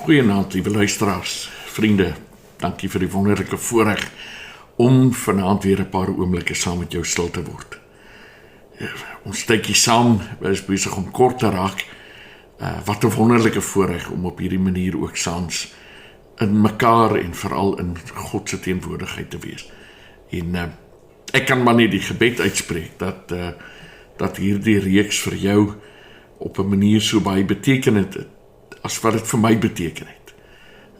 Goeienaand, lieve luisteraars, vriende. Dankie vir die wonderlike voorreg om vanaand weer 'n paar oomblikke saam met jou stil te word. Ons tydjie saam is besig om kort te raak. Wat 'n wonderlike voorreg om op hierdie manier ook saans in mekaar en veral in God se teenwoordigheid te wees. En ek kan maar net die gebed uitspreek dat hierdie reeks vir jou op 'n manier so baie betekenend het as wat dit vir my beteken het.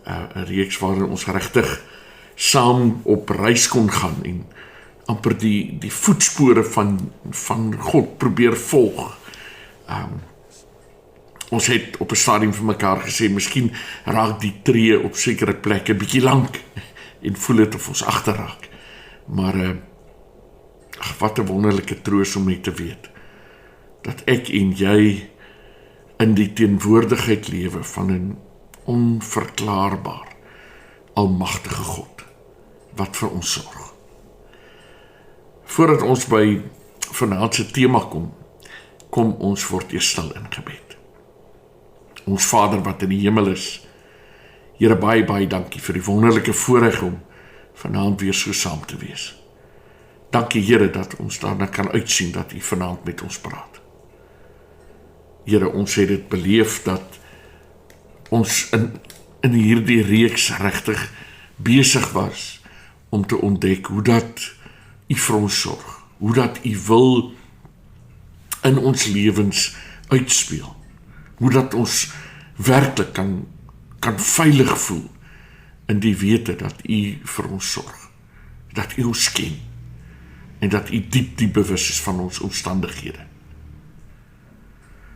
'n reeks waarin ons regtig saam op reis kon gaan en amper die voetspore van God probeer volg. Ons het op 'n stadium vir mekaar gesê, miskien raak die tree op sekere plekke bietjie lank en voel dit of ons agterraak. Maar wat 'n wonderlike troos om net te weet dat ek en jy in die teenwoordigheid lewe van 'n onverklaarbaar, almagtige God, wat vir ons sorg. Voordat ons by vanaand se tema kom ons word eers stil in gebed. Ons Vader wat in die hemel is, Here, baie dankie vir die wonderlike voorreg om vanaand weer so saam te wees. Dankie, Here, dat ons daarna kan uitsien dat U vanaand met ons praat. Here, ons het dit beleef dat ons in hierdie reeks regtig besig was om te ontdek hoe dat U vir ons sorg, hoe dat U wil in ons lewens uitspeel, hoe dat ons werklik kan veilig voel in die wete dat U vir ons sorg, dat U ons ken en dat U diep bewus is van ons omstandighede.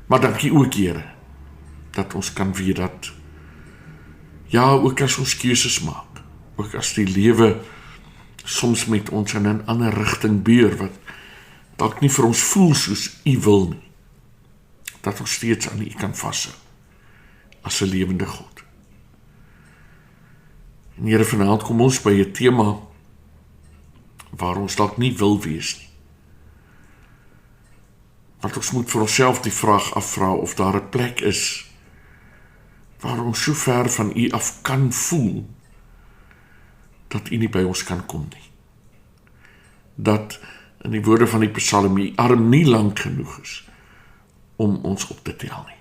Maar dankie ook, Here, dat ons kan weet dat, ja, ook as ons keuses maak, ook as die lewe soms met ons in 'n ander rigting beur, wat dalk nie vir ons voel soos U wil nie, dat ons steeds aan U kan vashou, as 'n lewende God. En Here, vanaand kom ons by 'n tema, waar ons dalk nie wil wees nie. Want ons moet vir onsself die vraag afvra of daar 'n plek is waar ons so ver van U af kan voel dat U nie by ons kan kom nie. Dat, in die woorde van die Psalm, U arm nie lank genoeg is om ons op te tel nie.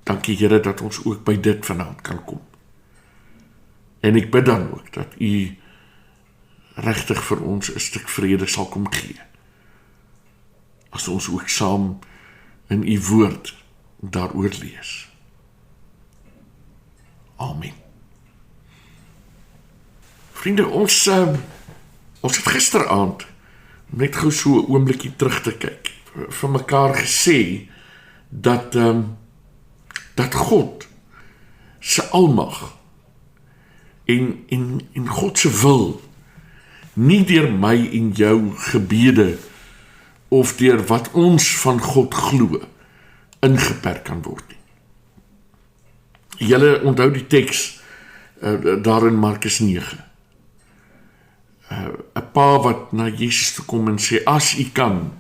Dankie, Here, dat ons ook by dit vanaand kan kom. En ek bid dan ook dat U regtig vir ons 'n stuk vrede sal kom gee, as ons ook saam in U woord daaroor lees. Amen. Vriende, ons het gisteraand, net gou so 'n oombliekie terug te kyk, vir mekaar gesê dat God se almag en God se wil nie deur my en jou gebede of deur wat ons van God glo ingeperk kan word nie. Julle onthou die teks daar in Markus 9. 'n pa wat na Jesus toe kom en sê, as U kan,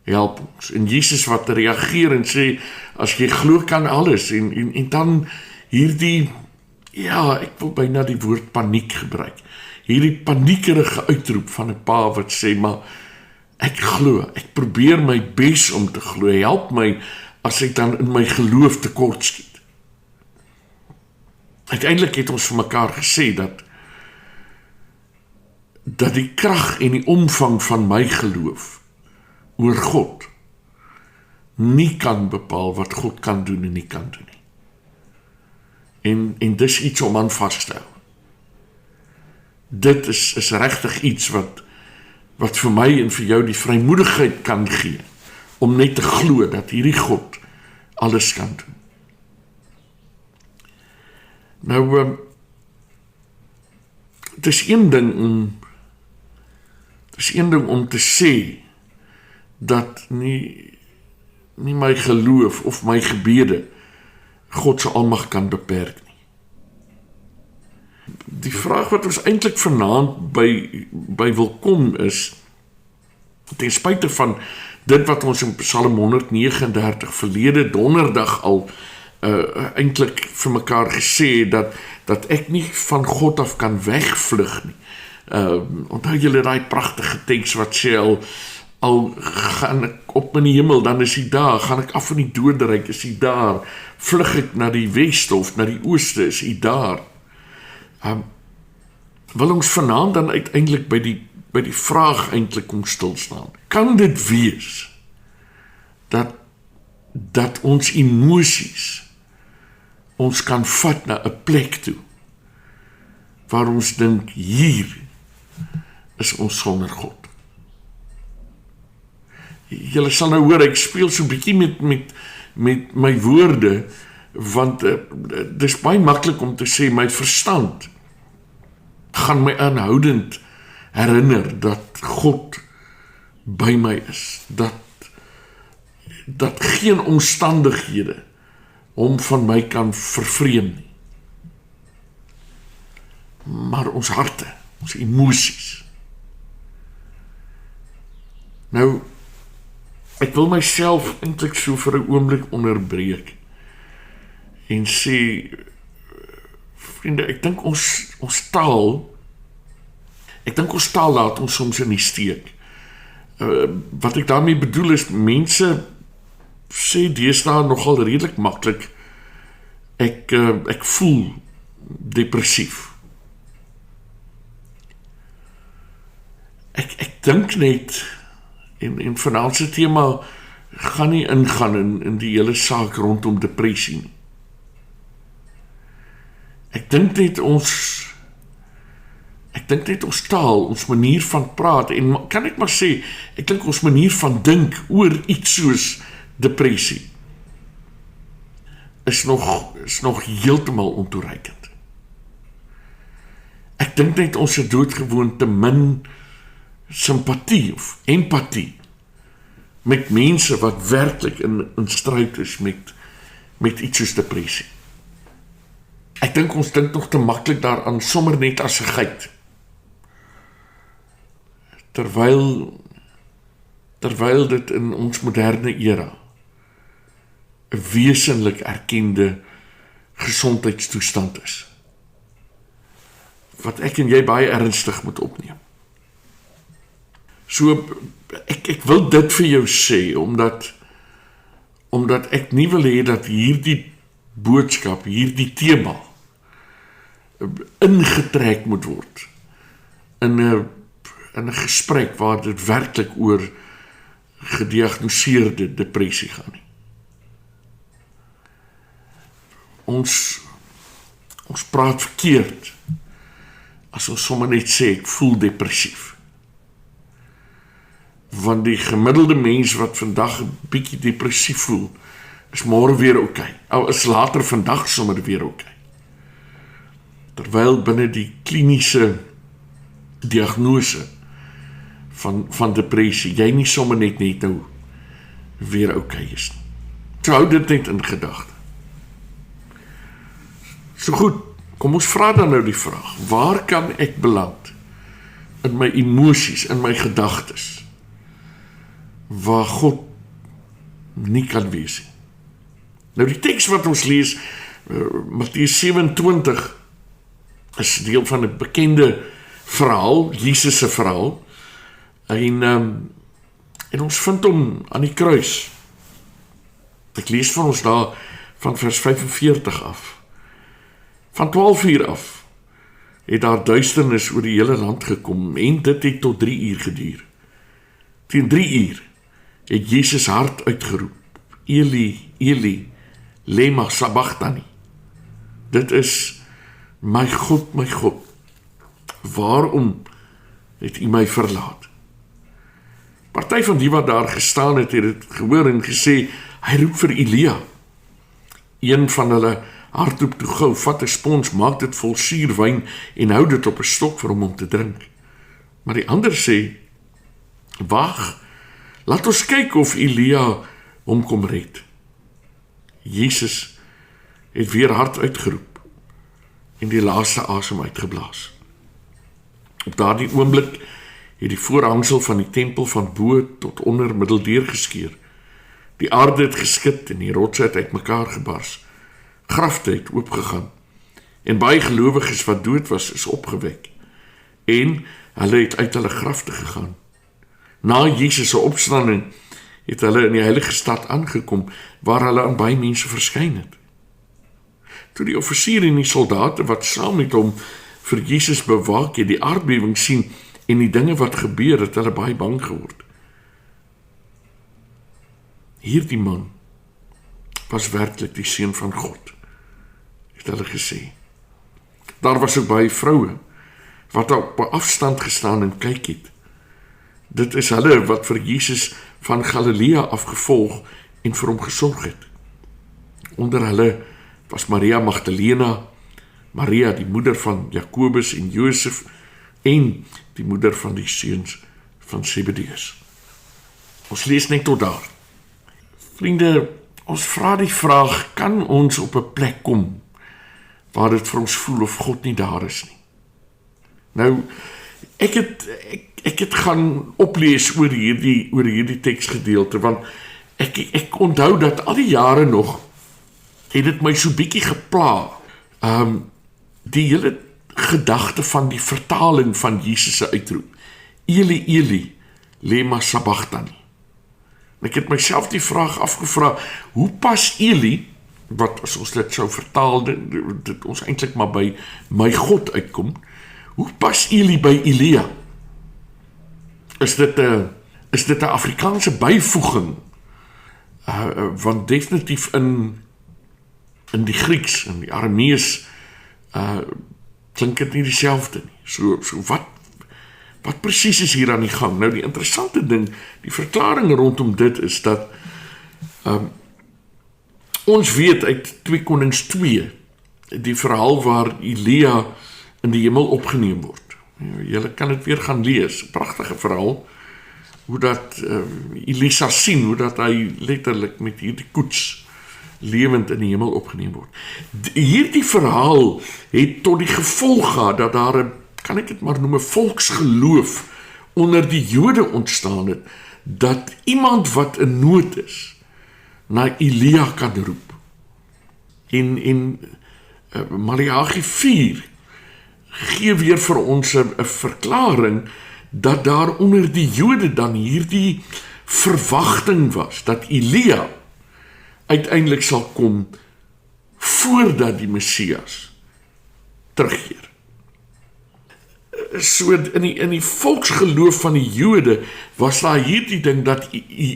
help ons. En Jesus wat reageer en sê, as jy glo kan alles. En dan hierdie, ja, ek wil byna die woord paniek gebruik. Hierdie paniekerige uitroep van 'n pa wat sê, maar ek glo, ek probeer my bes om te glo, help my as ek dan in my geloof tekort skiet. Uiteindelik het ons vir mekaar gesê dat die krag en die omvang van my geloof oor God nie kan bepaal wat God kan doen en nie kan doen nie. En dis iets om aan vas te hou. Dit is regtig iets wat vir my en vir jou die vrymoedigheid kan gee, om net te glo dat hierdie God alles kan doen. Nou, het is een ding om te sê, dat nie my geloof of my gebede God se almag kan beperk nie. Die vraag wat ons eintlik vanaand by wil kom is, ten spyte van dit wat ons in Psalm 139 verlede donderdag al eintlik vir mekaar gesê dat ek nie van God af kan wegvlug nie. Onthou julle daai pragtige teks wat sê al gaan ek op in die hemel, dan is hy daar, gaan ek af in die doderyk, is hy daar, vlug ek na die weste of na die ooste, is hy daar. Wil ons vanaand dan uiteindelik by die vraag eintlik kom stilstaan. Kan dit wees dat ons emosies ons kan vat na 'n plek toe waar ons dink hier is ons sonder God? Julle sal nou hoor, ek speel so 'n bietjie met my woorde, want dis baie maklik om te sê my verstand gaan my aanhoudend herinner dat God by my is, dat geen omstandighede hom van my kan vervreem nie. Maar ons harte, ons emosies. Nou, ek wil myself eintlik so vir 'n oomblik onderbreek en sê, vriende, ek dink ons taal laat ons soms in die steek. Wat ek daarmee bedoel is, mense sê deesdae nogal redelik maklik, ek voel depressief. Ek dink net, en vanaand se tema gaan nie ingaan in die hele saak rondom depressie nie. Ek dink net ons taal, ons manier van praat, en kan ek maar sê, ek dink ons manier van dink oor iets soos depressie is nog heeltemal ontoereikend. Ek dink net ons het doodgewoon te min simpatie of empatie met mense wat werklik in stryd is met iets soos depressie. Ek dink ons dink nog te maklik daaraan sommer net as 'n geit. Terwyl dit in ons moderne era 'n wesenlik erkende gesondheidstoestand is, wat ek en jy baie ernstig moet opneem. So, ek wil dit vir jou sê, omdat ek nie wil hê dat hierdie boodskap, hierdie tema ingetrek moet word in 'n gesprek waar dit werklik oor gediagnoseerde depressie gaan nie. Ons praat verkeerd as ons sommer net sê ek voel depressief. Want die gemiddelde mens wat vandag 'n bietjie depressief voel, is môre weer oké. Al is later vandag sommer weer oké. Terwyl binne die kliniese diagnose van depressie, jy nie sommer net nou weer oké is nie. So hou dit net in gedagte. So goed, kom ons vra dan nou die vraag, waar kan ek beland in my emosies, in my gedagtes, waar God nie kan wees nie? Nou die teks wat ons lees, Matteus 27, is deel van 'n bekende verhaal, Jesus se verhaal, en ons vind hom aan die kruis. Ek lees vir ons daar van vers 45 af. Van 12 uur af het daar duisternis oor die hele land gekom, en dit het tot 3 uur geduur. Teen 3 uur het Jesus hard uitgeroep, Eli, Eli, lema sabachthani. Dit is, my God, waarom het U my verlaat? Party van die wat daar gestaan het dit gehoor en gesê, hy roep vir Elia. Een van hulle hardloop toe gou, vat 'n spons, maak dit vol suurwyn en hou dit op 'n stok vir hom om te drink. Maar die ander sê, wag, laat ons kyk of Elia hom kom red. Jesus het weer hard uitgeroep en die laaste asem uitgeblaas. Op daardie oomblik het die voorhangsel van die tempel van bo tot onder middeldeur geskeur. Die aarde het geskit en die rotse het uitmekaar gebars. grafte het oopgegaan en baie gelowiges wat dood was is opgewek en hulle het uit hulle grafte gegaan. Na Jesus se opstanding het hulle in die heilige stad aangekom waar hulle aan baie mense verskyn het. Toe die offisier en die soldate wat saam met hom vir Jesus bewaak het, die aardbewing sien en die dinge wat gebeur het, hulle baie bang geword. Hierdie man was werklik die seun van God, het hulle gesê. Daar was ook baie vroue wat op afstand gestaan en kyk het. Dit is hulle wat vir Jesus van Galilea afgevolg en vir hom gesorg het. Onder hulle was Maria Magdalena, Maria die moeder van Jakobus en Josef en die moeder van die seuns van Zebedeus. Ons lees net tot daar. Vriende, ons vra die vraag, kan ons op 'n plek kom waar dit vir ons voel of God nie daar is nie? Nou, ek het gaan oplees oor hierdie teksgedeelte, want ek onthou dat al die jare nog het dit my so bietjie gepla, die hele gedagte van die vertaling van Jesus se uitroep, Eli, Eli, lema sabachthani. Ek het myself die vraag afgevra, hoe pas Eli, wat as ons dit sou vertaal, dit ons eintlik maar by my God uitkom, hoe pas Eli by Elia? Is dit 'n Afrikaanse byvoeging? Want definitief in die Grieks, in die Aramees, klink dit nie dieselfde nie. So wat presies is hier aan die gang? Nou die interessante ding, die verklaring rondom dit is dat ons weet uit 2 Konings 2, die verhaal waar Elia in die hemel opgeneem word. Julle kan dit weer gaan lees, pragtige verhaal, hoe dat Elisa sien, hoe dat hy letterlik met hierdie koets lewend in die hemel opgeneem word. Hierdie verhaal het tot die gevolg gehad dat daar 'n, kan ek dit maar noem, 'n volksgeloof onder die Jode ontstaan het, dat iemand wat in nood is, na Elia kan roep. En Maleagi 4 gee weer vir ons 'n verklaring dat daar onder die Jode dan hierdie verwagting was, dat Elia uiteindelik sal kom voordat die Messias terugkeer. So in die volksgeloof van die Jode was daar hierdie ding dat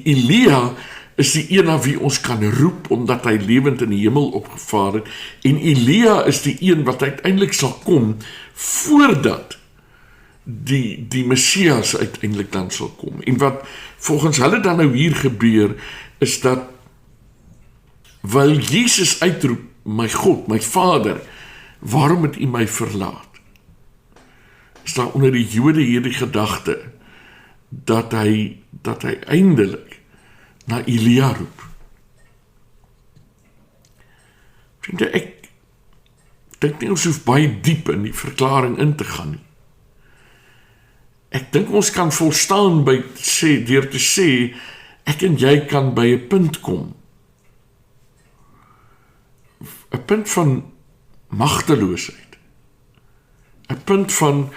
Elia is die een na wie ons kan roep, omdat hy lewend in die hemel opgevaar het, en Elia is die een wat uiteindelik sal kom voordat die Messias uiteindelik dan sal kom. En wat volgens hulle dan nou hier gebeur, is dat wil Jesus uitroep, my God, my Vader, waarom het U my verlaat? Is daar onder die Jode hierdie gedagte, dat hy eindelik na Elia roep. Vriende, ek dink nie ons hoef baie diep in die verklaring in te gaan nie. Ek dink ons kan volstaan deur te sê, ek en jy kan by 'n punt kom. 'n punt van magteloosheid. 'n punt van,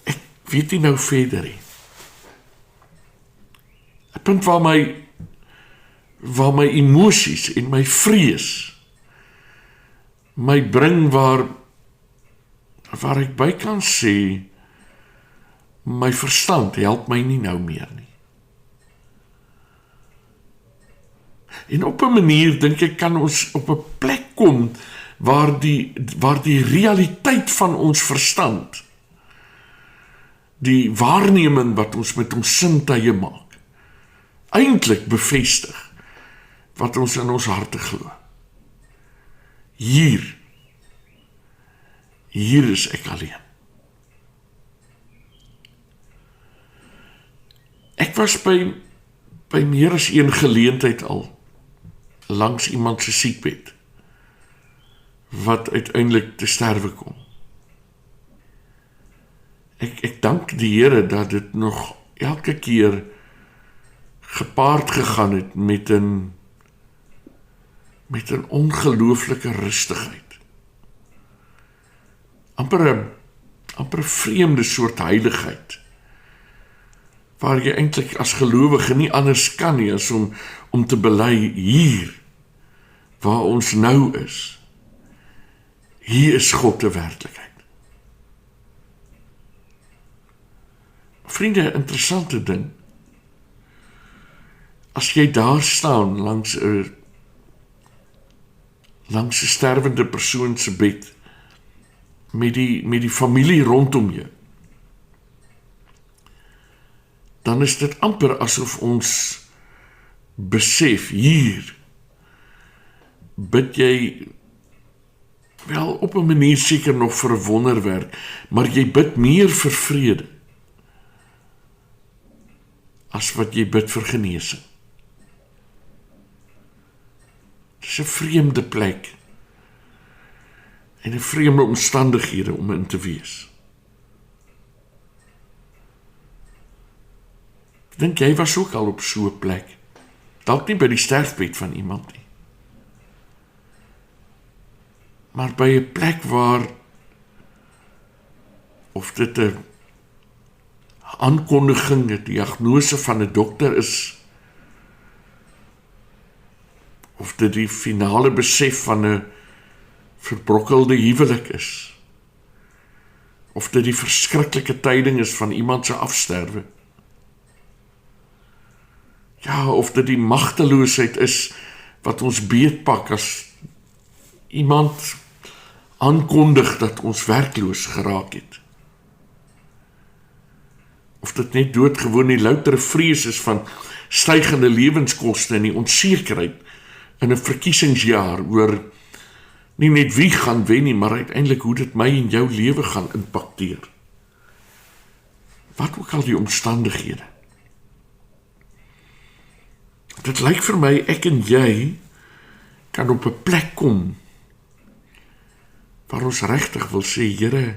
ek weet nie nou verder nie. 'n punt waar my emosies en my vrees my bring waar ek by kan sê, my verstand help my nie nou meer nie. En op 'n manier dink ek kan ons op 'n plek kom waar die realiteit van ons verstand, die waarneming wat ons met ons sintuie maak, eintlik bevestig wat ons in ons harte glo. Hier is ek alleen. Ek was by meer as een geleentheid al langs iemand se siekbed wat uiteindelik te sterwe kom. Ek dank die Here dat dit nog elke keer gepaard gegaan het met met 'n ongelooflike rustigheid. Amper 'n vreemde soort heiligheid, waar jy eintlik as gelowige nie anders kan nie as om te bely, hier, waar ons nou is, hier is God 'n werklikheid. Vriende, 'n interessante ding, as jy daar staan langs 'n sterwende persoon se bed, met die familie rondom jou, dan is dit amper asof ons besef, hier bid jy, wel op 'n manier seker nog vir 'n wonderwerk, maar jy bid meer vir vrede, as wat jy bid vir genesing. Dit is 'n vreemde plek, en 'n vreemde omstandighede om in te wees. Ek dink jy was ook al op so 'n plek, dalk nie by die sterfbed van iemand nie, maar by 'n plek waar, of dit 'n aankondiging, 'n diagnose van 'n dokter is, of dit die finale besef van 'n verbrokkelde huwelik is, of dit die verskriklike tyding is van iemand se afsterwe, ja, of dit die magteloosheid is wat ons beetpak as iemand aankondig dat ons werkloos geraak het, of dit net doodgewoon die loutere vrees is van stygende lewenskoste en die onsekerheid in 'n verkiesingsjaar oor nie net wie gaan wen nie, maar uiteindelik hoe dit my en jou lewe gaan impakteer. Wat ook al die omstandighede. Dit lyk vir my, ek en jy kan op 'n plek kom waar ons regtig wil sê, Here,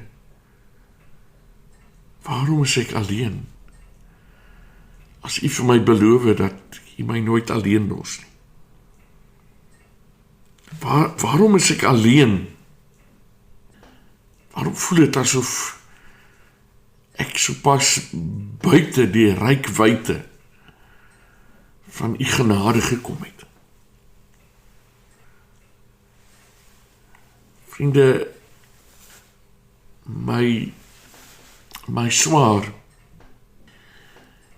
waarom is ek alleen? As U vir my beloof dat U my nooit alleen los nie. Waarom is ek alleen? Waarom voel dit asof ek sopas buite die reikwyte van U genade gekom het? Vriende, my swaar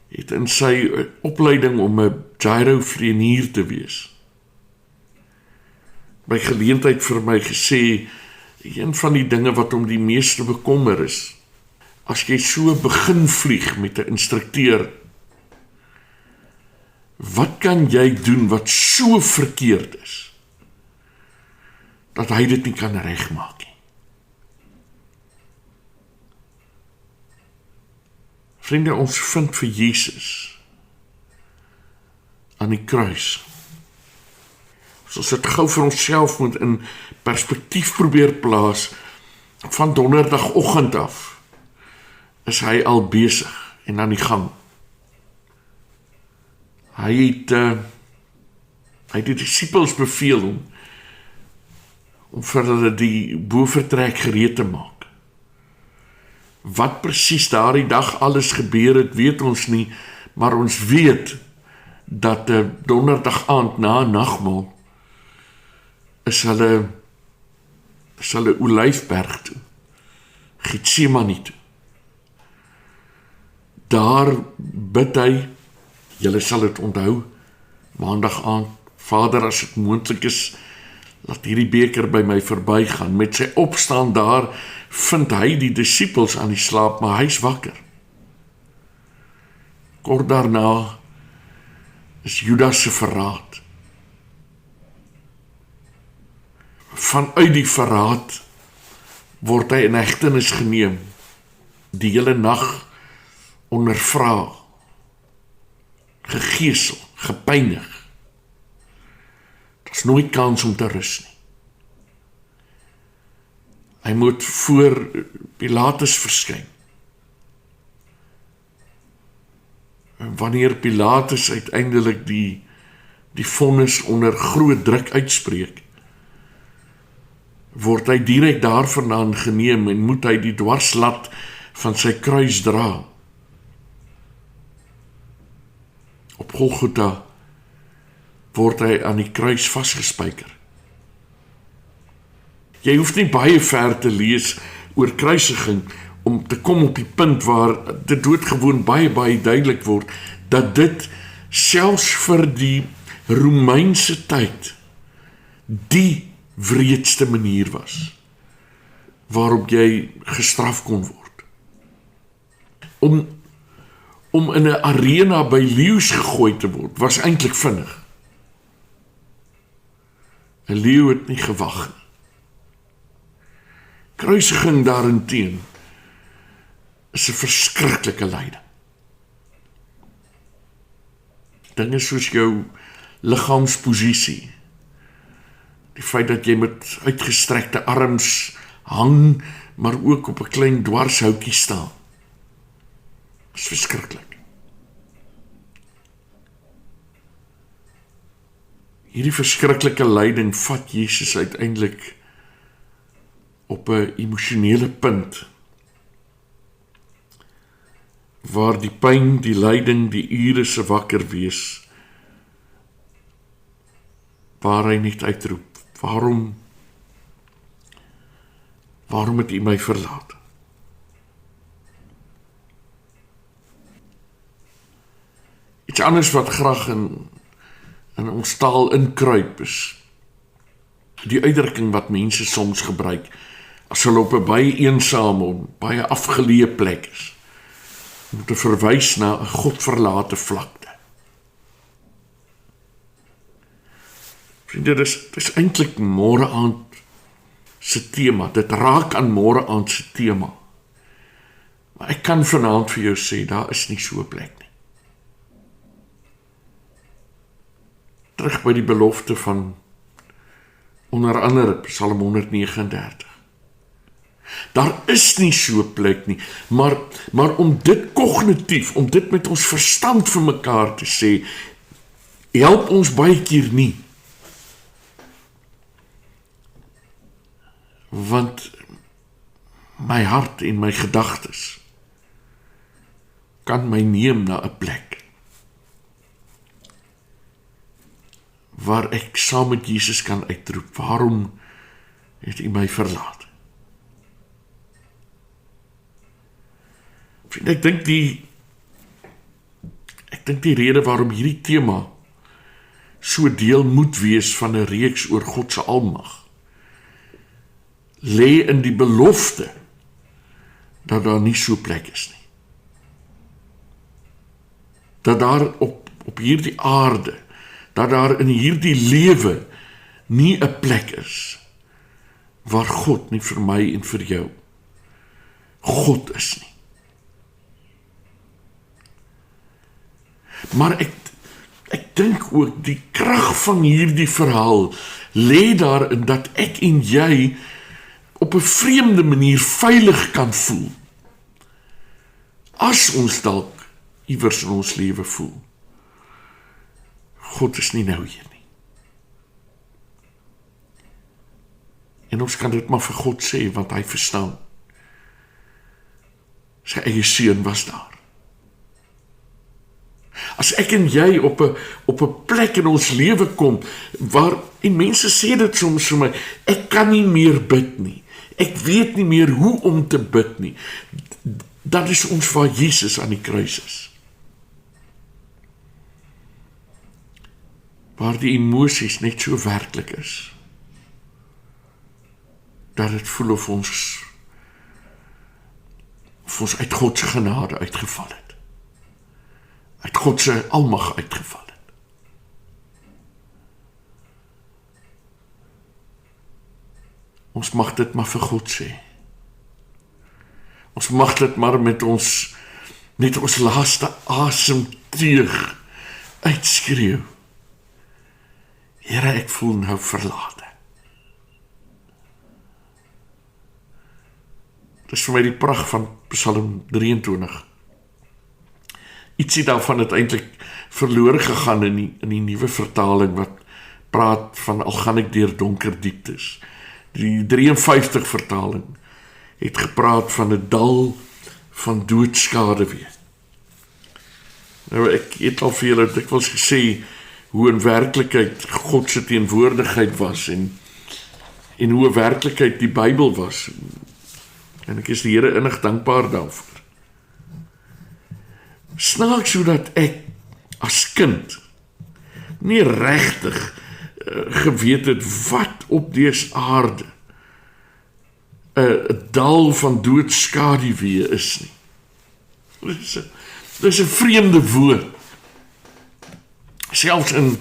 het in sy opleiding om 'n gyro-vlieënier te wees, by geleentheid vir my gesê, een van die dinge wat hom die meeste bekommer is, as jy so begin vlieg met 'n instrukteur, wat kan jy doen wat so verkeerd is, dat hy dit nie kan regmaak nie? Vriende, ons vind vir Jesus aan die kruis. As ons dit gou vir onsself moet in perspektief probeer plaas, van donderdagoggend af, is hy al besig en aan die gang. Hy het die disippels beveel om vir hulle die bovertrek gereed te maak. Wat presies daardie dag alles gebeur het, weet ons nie, maar ons weet dat donderdag aand na nagmaal is hulle Olyfberg toe, Getsemane toe. Daar bid hy, julle sal dit onthou, maandag aand, Vader, as dit moontlik is, laat hierdie beker by my verbygaan. Met sy opstaan daar, vind hy die disippels aan die slaap, maar hy's wakker. Kort daarna is Judas se verraad. Vanuit die verraad word hy in hegtenis geneem, die hele nag ondervra, gegeesel, gepynig. Daar's nooit kans om te rus nie. Hy moet voor Pilatus verskyn. En wanneer Pilatus uiteindelik die die vonnis onder groot druk uitspreek, word hy direk daarvandaan geneem en moet hy die dwarslat van sy kruis dra. Op Golgotha word hy aan die kruis vasgespijker. Jy hoef nie baie ver te lees oor kruisiging om te kom op die punt waar dit doodgewoon baie duidelik word, dat dit selfs vir die Romeinse tyd die wreedste manier was waarop jy gestraf kon word. Om in 'n arena by leeu's gegooi te word, was eintlik vinnig. 'n Leeu het nie gewag nie. Kruisiging daarenteen is 'n verskriklike lyding. Dinge soos jou liggaamsposisie, die feit dat jy met uitgestrekte arms hang, maar ook op 'n klein dwarshoutjie staan, is verskriklik. Hierdie verskriklike lyding vat Jesus uiteindelik op 'n emosionele punt, waar die pyn, die lyding, die ure se wakker wees, waar hy net uitroep, waarom het U my verlaat? Iets anders wat graag in ons taal inkruip is die uitdrukking wat mense soms gebruik as hulle op 'n baie eensame en baie afgeleë plek is, om te verwys na 'n godverlate vlakte. Vriende, dis eintlik môre aand se tema, dit raak aan môre aand se tema. Maar ek kan vanaand vir jou sê, daar is nie so 'n plek nie. Terug by die belofte van onder andere Psalm 139. Daar is nie so 'n plek nie, maar om dit kognitief, om dit met ons verstand vir mekaar te sê, help ons baie keer nie. Want my hart en my gedagtes kan my neem na 'n plek waar ek saam met Jesus kan uitroep, waarom het U my verlaat? Vriend, ek dink die rede waarom hierdie tema so deel moet wees van 'n reeks oor God se almag, lê in die belofte dat daar nie so plek is nie. Dat daar op hierdie aarde, dat daar in hierdie lewe nie 'n plek is waar God nie vir my en vir jou God is nie. Maar ek dink ook die krag van hierdie verhaal lê daarin dat ek en jy op 'n vreemde manier veilig kan voel, as ons dalk iewers in ons lewe voel, God is nie nou hier nie. En ons kan dit maar vir God sê, want hy verstaan. Sy eie seun was daar. As ek en jy op 'n plek in ons lewe kom, en mense sê dit soms vir my, ek kan nie meer bid nie, ek weet nie meer hoe om te bid nie, dat is ons waar Jesus aan die kruis is. Waar die emosies net so werklik is, dat het voel of ons uit God se genade uitgeval het, uit God se almag uitgeval het. Ons mag dit maar vir God sê. Ons mag dit maar met ons laaste asemteug uitskreeu. Here, ek voel nou verlate. Dit is vir my die pragt van Psalm 23. Ietsie daarvan het eintlik verlore gegaan in die nuwe vertaling wat praat van al gaan ek deur donker dieptes. Die 53 vertaling het gepraat van 'n dal van doodskade weer. Nou ek het al vir julle dikwels gesê hoe in werklikheid God se teenwoordigheid was en hoe in werklikheid die Bybel was. En ek is die Here innig dankbaar daarvoor. Snaaks hoe dat ek as kind nie regtig geweet het wat op dese aarde 'n dal van doodskaduwee is nie. Dis 'n vreemde woord. Selfs in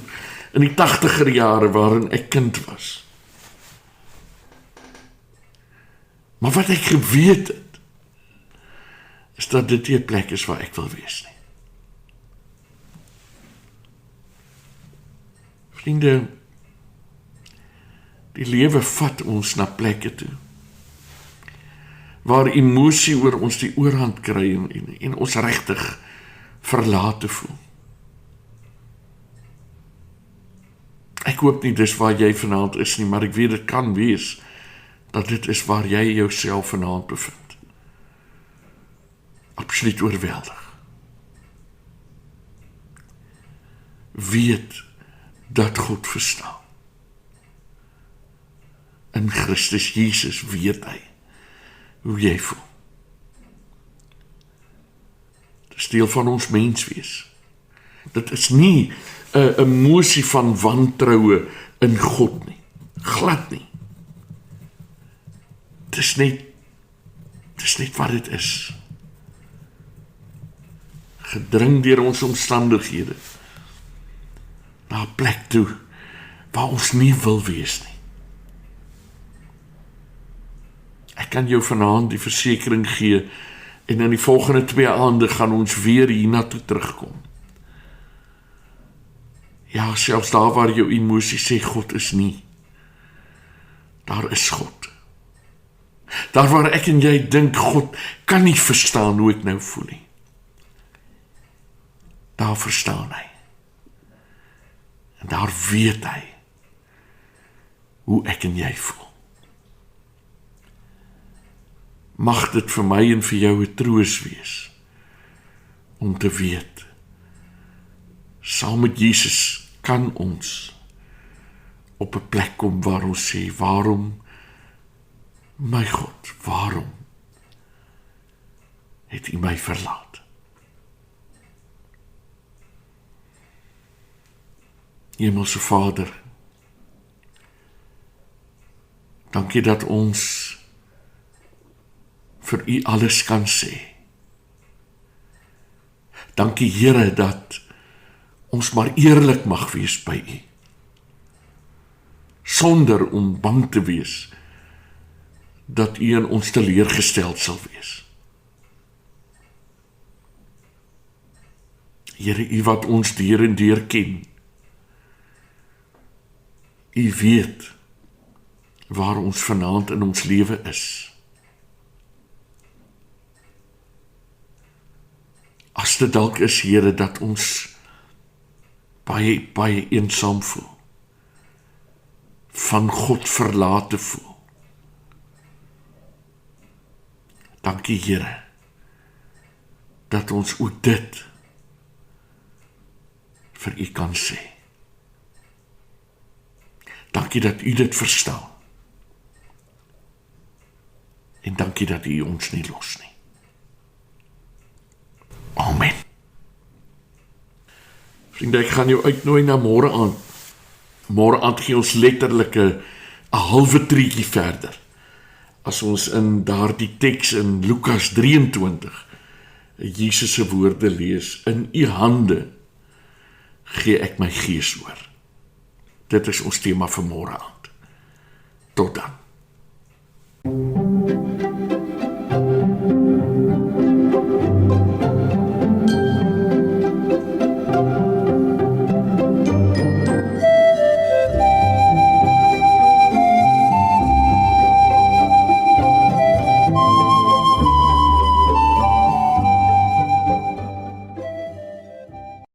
die 80er jare waarin ek kind was. Maar wat ek geweet het, is dat dit nie 'n plek is waar ek wil wees nie. Vriende, die lewe vat ons na plekke toe, waar emosie oor ons die oorhand kry en ons regtig verlate voel. Ek hoop nie dis waar jy vanaand is nie, maar ek weet dit kan wees dat dit is waar jy jouself vanaand bevind. Absoluut oorweldig. Weet dat God verstaan. In Christus Jesus weet hy hoe jy voel. Dit is deel van ons menswees. Dit is nie 'n emosie van wantroue in God nie. Glad nie. Dit is net wat dit is. Gedring deur ons omstandighede na 'n plek toe waar ons nie wil wees nie. Ek kan jou vanaand die versekering gee en in die volgende 2 aande gaan ons weer hiernatoe terugkom. Ja, selfs daar waar jou emosie sê God is nie, daar is God. Daar waar ek en jy dink God kan nie verstaan hoe ek nou voel nie, daar verstaan hy. En daar weet hy hoe ek en jy voel. Mag dit vir my en vir jou 'n troos wees om te weet, saam met Jesus kan ons op 'n plek kom waar ons sê, waarom, my God, waarom het U my verlaat? Hemelse Vader, dankie dat ons vir U alles kan sê. Dankie Here dat ons maar eerlik mag wees by U, sonder om bang te wees dat U in ons teleurgesteld sal wees. Here, U wat ons deur en deur ken, U weet waar ons vanaand in ons lewe is. As dit dalk is, Here, dat ons baie eensaam voel, van God verlate voel. Dankie, Here, dat ons ook dit vir U kan sê. Dankie dat U dit verstaan. En dankie dat U ons nie los nie. Amen. Vriende, ek gaan jou uitnooi na môre aand. Môre aand gee ons letterlik 'n halwe treetjie verder. As ons in daardie teks in Lukas 23 Jesus se woorde lees, in U hande gee ek my gees oor. Dit is ons tema vir môre aand. Tot dan.